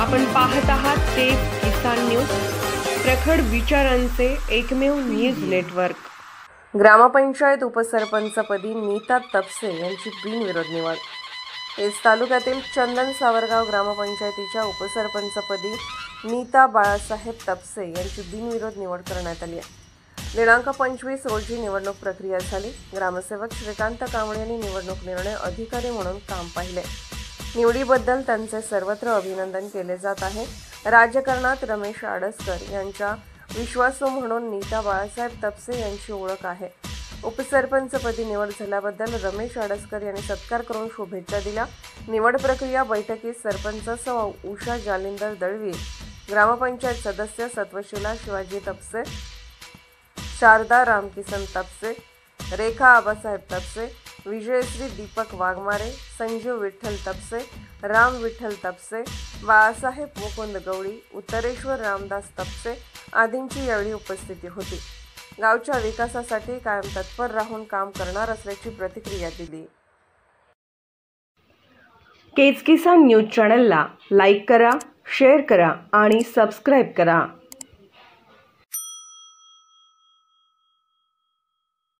आपण पाहत आहात ते किसान न्यूज, प्रखर विचारांचे एकमेव न्यूज नेटवर्क। ग्रामपंचायत उपसरपंचपदी नीता तपसे यांची बिनविरोध निवड। पेज तालुक्यातील चंदन सावरगाव ग्रामपंचायतीच्या उपसरपंचपदी नीता बाळासाहेब तपसे यांची बिनविरोध निवड करण्यात आली आहे। दिनांक 25 रोजी निवडणूक प्रक्रिया झाली। ग्रामसेवक श्रीकांत कांबळे यांनी निवडणूक निर्णय अधिकारी म्हणून काम पाहिले। निवडीबद्दल त्यांचे सर्वत्र अभिनंदन केले जात आहे। राजकारणात रमेश आडसकर यांच्या विश्वासू म्हणून नीता बाळासाहेब तपसे यांची ओळख आहे। उपसरपंचपदी निवड झाल्याबद्दल रमेश आडसकर यांनी सत्कार करून शुभेच्छा दिल्या। निवड प्रक्रिया बैठकीत सरपंच सौ उषा जालिंदर दळवी, ग्रामपंचायत सदस्य सत्वशीला शिवाजी तपसे, शारदा रामकिसन तपसे, रेखा आबासाहेब तपसे, विजयश्री दीपक वाघमारे, संजीव विठ्ठल तपसे, राम विठ्ठल तपसे, बाळासाहेब मुकुंद गवळी, उत्तरेश्वर रामदास तपसे आदींची यावेळी उपस्थिती होती। गावच्या विकासासाठी कायम तत्पर राहून काम करणार असल्याची प्रतिक्रिया दिली। केज किसान न्यूज चॅनलला लाईक करा, शेअर करा आणि सबस्क्राईब करा।